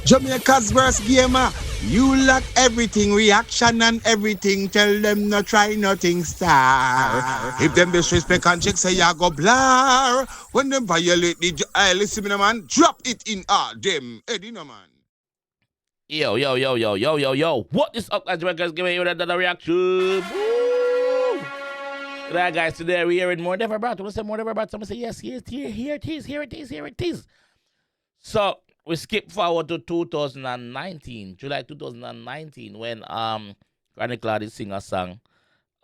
Jamaica's worst gamer. You lack everything, reaction and everything. Tell them no try nothing, star. If them disrespect and check, say ya go blur. When them violate the listen me, man, drop it in them. Eddie, no man. Yo. What is up, guys? Jamaica's giving you another reaction. Woo! Right, guys, today we're hearing more Deva Bratt. We'll say more Deva Bratt. Someone say, yes, here it is. So, we skip forward to 2019, July 2019, when 𝐑𝐂𝐂𝐓𝐈𝐎𝐍 sing a song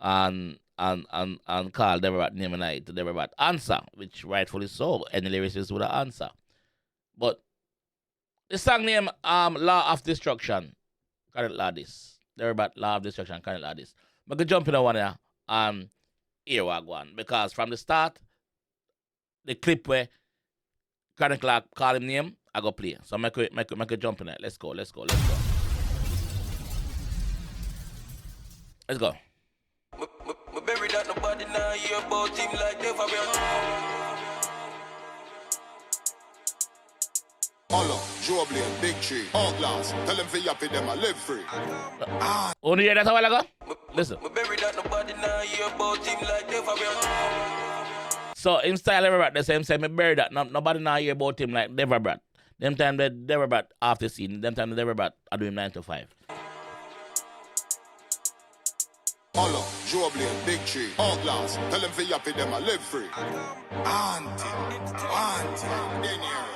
and call Deva Bratt name and I to Deva Bratt answer, which rightfully so, any lyricist would have answer. But the song name Law of Destruction, 𝐑𝐂𝐓𝐈𝐎𝐍 Deva Bratt Law of Destruction, 𝐑𝐂𝐓𝐈𝐎𝐍 I could jump in on one here, here we go on, because from the start, the clip where 𝐑𝐂𝐓𝐈𝐎𝐍 call him name, I go play. So make a jump in it. Let's go. Let's go. Bury that nobody now hear about him like Deva Bratt. Hollow, Joblin, Big Tree, Outlaws. Tell them for yappy them I live free. Only hear that a while ago? Listen. Bury that nobody now hear about him like Deva Bratt. So in style Deva Bratt, the same say me bury that. Nobody now hear about him like Deva Bratt. Them time the Deva Bratt after scene, them time the Deva Bratt I do him 9 to 5. Hollow, Joblin, Big Tree, Outlaws. Tell them for yappy them I live free. Auntie, in here.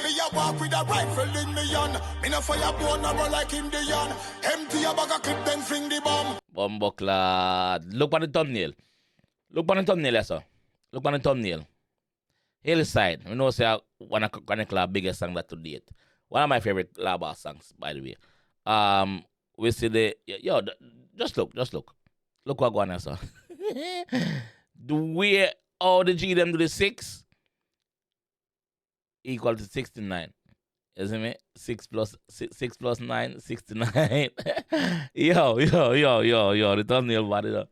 Me a walk with a rifle in me hand. Me no fire bone a run like Indian. Empty a bag of clip then fling the bomb. Bomboclad. Look on the thumbnail. Sir. Look on the thumbnail. Hillside. We know say one of 𝐑𝐂𝐓𝐈𝐎𝐍 biggest song that to date. One of my favorite Laba songs, by the way. We see the just look. Look what going on, sir. The way all the G them do the 6 equal to 69. Isn't it? 6 plus 9, 69. yo. The thumbnail bad, the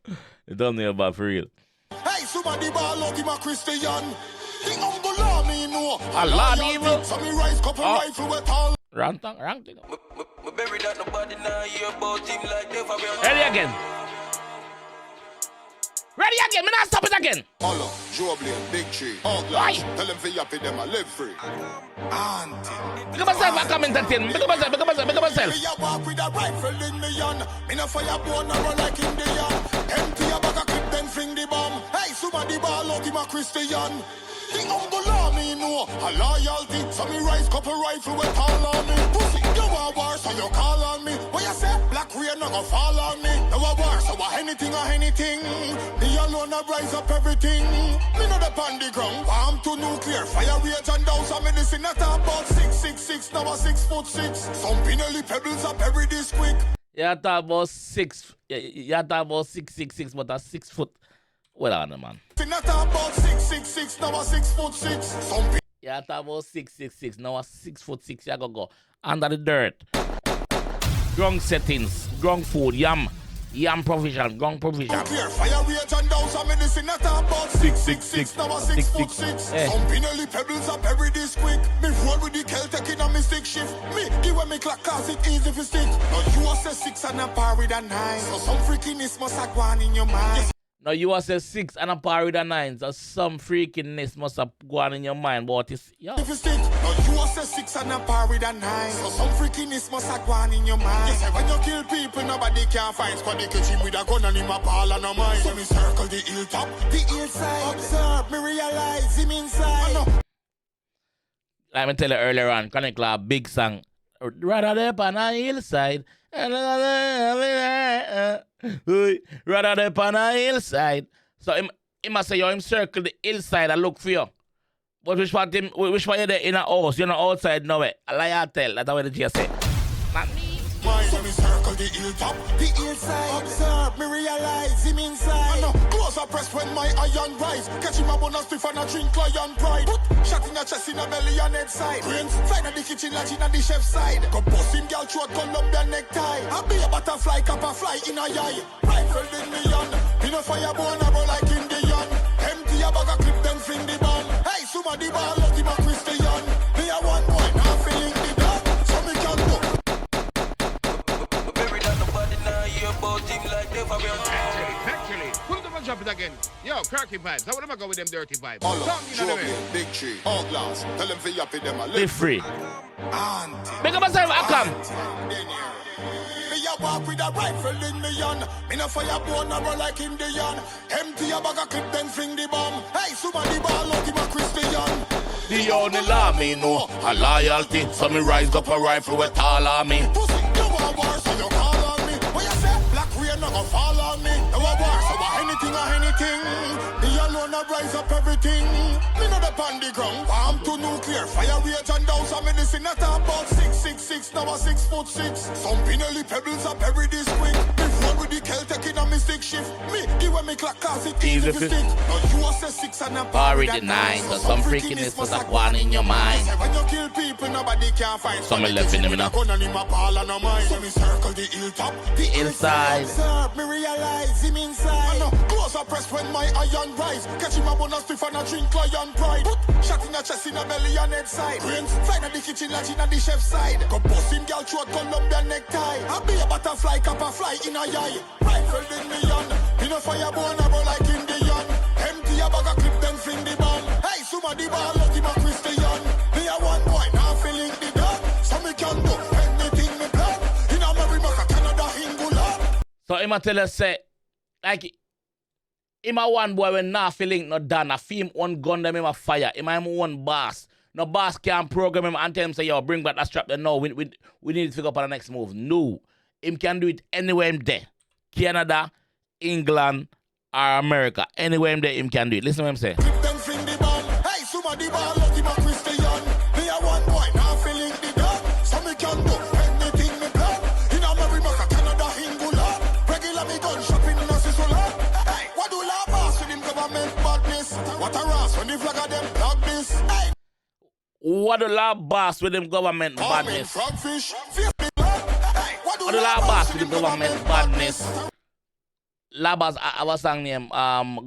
thumbnail bad for real. Hey, somebody ball out him a Christian. The humble law me know. Allah evil. So me rise couple rifle with all. Wrong thing. Bury that nobody now hear about him like Deva Bratt. Ready again, me not stop it again. Hollow, Joblin, Big Tree, Outlaws. Tell them for yappy them I live free. Auntie. Pick up myself and come entertain. Pick up myself. Me a walk with a rifle in me hand. Me no fire bone a run like Indian. Empty a bag of clip then fling the bomb. Hey, somebody ball out him a Christian. The humble law me know. A loyalty. So me rise couple rifle with all on me. Pussy, you a war so you call on me. What you say? Black rain no go fall on me. You a war so anything. Me alone a rise up everything. Me no the on the ground. Warm to nuclear. Fire rate and down. So medicine not about 6'6", now a 6'6". Some pinelli pebbles up every this quick. You talk about 6. You talk about 6'6", but a 6 foot. Well on, man. Not about 6'6", now a 6'6". Some you talk about 6'6", now a 6'6". You go under the dirt. Ground settings, ground food, yam provision, ground provision. clear fire rate and down. Some medicine not about 6'6", now a 6'6". Some pinelli pebbles up every this quick. Me roll with the 𝐑𝐂𝐓𝐈𝐎𝐍 in a mystic shift. Me give me clock cause it easy for stick. Now you a say 6 and a par with a 9. So some freakiness must have gone in your mind. Now you are say 6 and a par with a 9, so some freakiness must have gone in your mind. But it's If you stick, now you a say 6 and a par with a 9. So some freakiness must have gone in your mind. You say when you kill people, nobody can find squad. They catch him with a gun and him a ball and a mine. So me circle the hilltop, the hillside. Observe, me realize him inside. like me tell you earlier on, 𝐑𝐂𝐓𝐈𝐎𝐍 big song. Rather there on a hillside. Rather there on a hillside. So he must say, him circle the hillside and look for you. But which one you there in a house? You're not outside nowhere. A liar tell. That's what the G say. Not me. So me circle the hilltop, the hillside. Observe, me realize him inside. Close up press when my iron rise. Catch him a bonus stiff and a drink lion pride. Put shot in a chest in a belly and head side. Brains flying at the kitchen like in a the chef's side. Go bust him girl throat, Columbia necktie. I be a butterfly, cap a fly in a eye. Rifle in me on. In a fire bone a roll like Indian. Empty a bag of clip then fling the bomb. Hey, somebody ball out him a Christian. Me a one boy, now feeling the dog. So me can it again. Yo, Kirky vibes. How would I go with them dirty vibes? All up, Something in the way. big tree, all glass. Tell them for yappy them a Live free. Auntie. Big up myself, I come. Me a walk with a rifle in me hand. Me no fire bone a roll like Indian. Empty a bag of clip then fling the bomb. Hey, somebody ball out him a Christian. The only law me know a loyalty. So me rise up a rifle with all of me. Pussy, you want war, so you call on me. When you say black rain no go fall on me. You want war, so anything or anything. Me alone a rise up everything. Me know the on the ground. Warm to nuclear fire rate and down some medicine at about 666. Now a 6'6". Some pinelli pebbles up every this quick. Before with the Celtic in a mystic shift. Me give me clock cause it easy to stick. Now you a say 6 and a Parry the 9. So some freakiness was like one in your mind. When you kill people nobody can find. Some left in them now. Gun and him a ball and a mine. So me circle the hilltop. The inside. Me realize him inside. I know close up press when my iron rise. Catch him a bonus stiff and a drink lion pride. Shot in the chest in a belly and head side. Brains flying at the kitchen like in the chef's side. Go bust him girl throat Colombian necktie. I be a butterfly cap a fly in a eye. Rifle in me on. In a fire bone a roll like Indian. Empty a bag of clip then fling the bomb. Hey, somebody ball out him a Christian. Me a one boy now feeling the dog. So me can do anything me plan. In America, Canada, Ingula. So him a tell us say like him a one boy when not feeling no done. A film one gun them him a fire. Him a him one boss. No boss can program him and tell him say yo bring back that strap. Then no, we need to figure up on the next move. No, him can do it anywhere him there. Canada, England, or America. Anywhere him there him can do it. Listen to what him say. Then fling the bomb. Hey, somebody ball out him a Christian. Me a one boy now feeling the dog. So me can do anything me plan. In America, Canada, Ingula. Regular me gun shopping in a Sisula. Hey, what do la boss with him government badness? What a rass when the flag of them block this. Hey, What the law boss with them government badness? frogfish. Hey, what What the law boss with them government badness? Law boss, I was saying name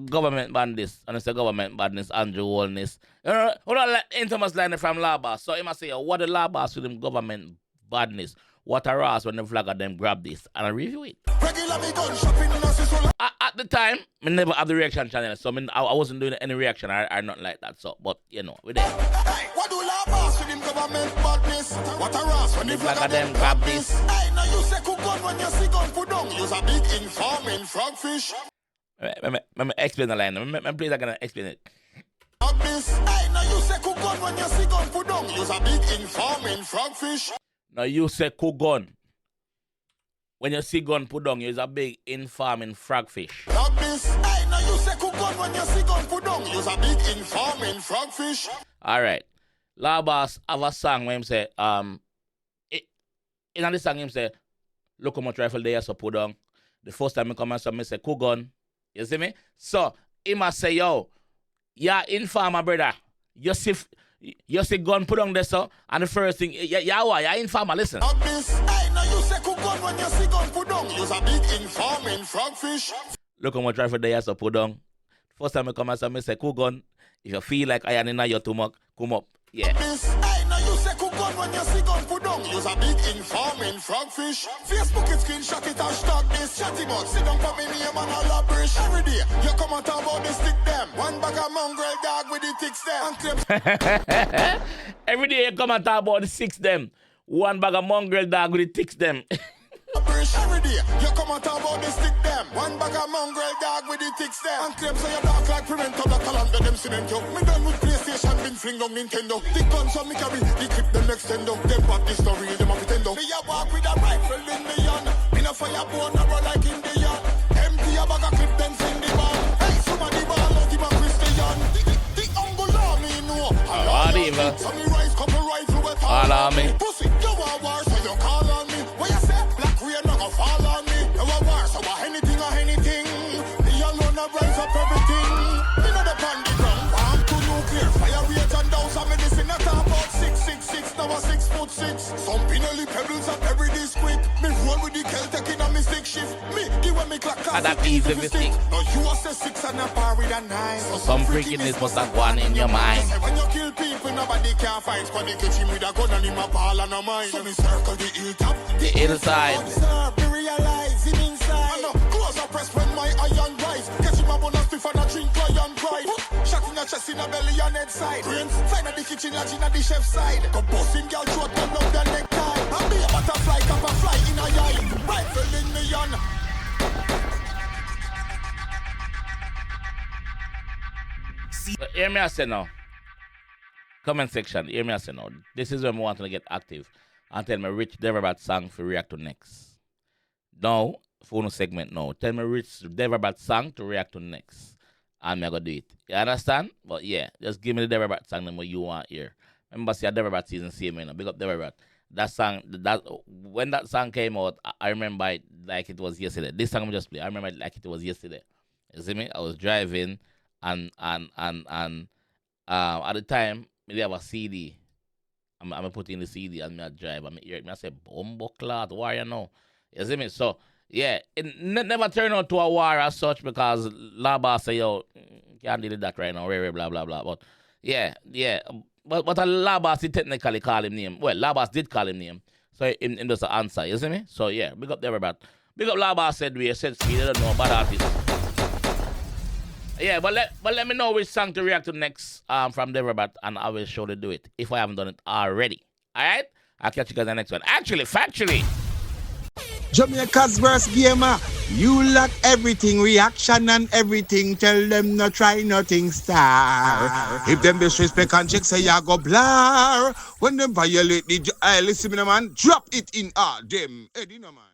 government badness. And it's a government badness, Andrew Wallness. Hold on, Thomas line from law boss. So he must say, what the law boss with them government badness? What a rass when the flag of them grab this and I review it. Regular me gun shopping in a Sisula. At the time, I never have the reaction channel, so I wasn't doing any reaction or nothing like that. So, but you know, we there. Hey, what do la boss with him government badness? What a rass when the flag of them grab this. Hey, now you say cook gun when you see gun put down. Use a big informing frogfish. Let me explain the line. Please, I'm gonna explain it. Dog this. Hey, now you say cook gun when you see gun put down. Use a big informing frogfish. Now you say cook gun. When you see gun put down, use a big informing frogfish. Dog this. Hey, now you say cook gun when you see gun put down. Use a big informing frogfish. All right. La boss have a song where him say, in this song him say, look how much rifle they are so put down. The first time I come and me say, cook gun. You see me? So, he must say, yo, yeah, informer, brother. You see gun put on there, so, and the first thing, yeah, informer, listen. Dog this. Hey, now you say cook gun when you see gun put down. Use a big informing frogfish. Look how much rifle they are so put on. First time I come and me say, cook gun. If you feel like I am in your stomach, come up. Yeah. This. Hey, now you say cook gun when you see gun put down. Use a big informing frogfish. Facebook it, screenshot it, hashtag this. Chat him out, sit down for me name and all a brush. Every day, you come and talk about the stick them. One bag of mongrel dog with the ticks them. And clips. Every day you come and talk about the six them. One bag of mongrel dog with the ticks them. Every day, you come and talk about the stick them. One bag of mongrel dog with the ticks them. And clips so you dark like prevent of the calendar them cement you. Me done with PlayStation, been fling down Nintendo. The guns on me carry, the clip them extendo. Them bad this story, them a pretendo. Me a walk with a rifle in me hand. Me no fire bone a roll like Indian. Empty a bag of clip them fling the bomb. Hey, somebody ball out him a Christian. The Angola me know. So me rise couple rifle with all on me. Pussy, you want war so you call on me. What you say? Black rain not gonna fall on me. You want war so anything or anything. Me alone a rise up everything. Me know the pan the ground. Warm to nuclear fire rate and down some medicine at about 6'6". Now a 6'6". Some pinelli pebbles up every this quick. Me roll with the Celtic in a mystic shift. Me give me clock And that easy with stick. Now you a say 6 and a par with a 9. So Some freakiness must have gone in your mind. when you kill people, nobody can fight. Squad they catch him with a gun and him a ball and a mine. So me circle the hilltop, The inside. observe, me realize him inside. I know, close up press when my iron rise. Catch him a a bun a stiff and a drink lion pride. Shot in a chest, in a belly and head side. Brains, find at the kitchen, lodge in a the chef side. Go busting girl throat, turn up the necktie. And be a butterfly, cap a fly in a eye. Rifle in me on. Hear me I say now. Comment section, hear me I say now. This is when we want to get active. And tell me which Deva Bratt song to react to next. Now, phone segment now. Tell me which Deva Bratt song to react to next. And I'm going to do it. You understand? But yeah, just give me the Deva Bratt song that you want here. Remember, see a Deva Bratt season same, you know. Big up Deva Bratt. That song, when that song came out, I remember it like it was yesterday. This song I just play, I remember it like it was yesterday. You see me? I was driving and at the time, I have a CD. I'm putting the CD and I drive and I hear it. I say, Bumbo clot, war you know. You see me? So, yeah, it never turned out to a war as such because Laba say, yo, can't deal with that right now, blah, blah, blah. But, yeah. But Labas did technically call him name. Well, Labas did call him name. So, him just answer, you see me? So, yeah, big up Deva Bratt. Big up Labas said we said he don't know bad artist. Yeah, but let me know which song to react to next from Deva Bratt, and I will surely do it if I haven't done it already. Alright? I'll catch you guys in the next one. Actually, factually. Jamaica's worst gamer. You lack everything, reaction and everything. Tell them no try nothing star. If them disrespect and check say ya go blar. When them violate the listen me man, drop it in them. Eddie no man.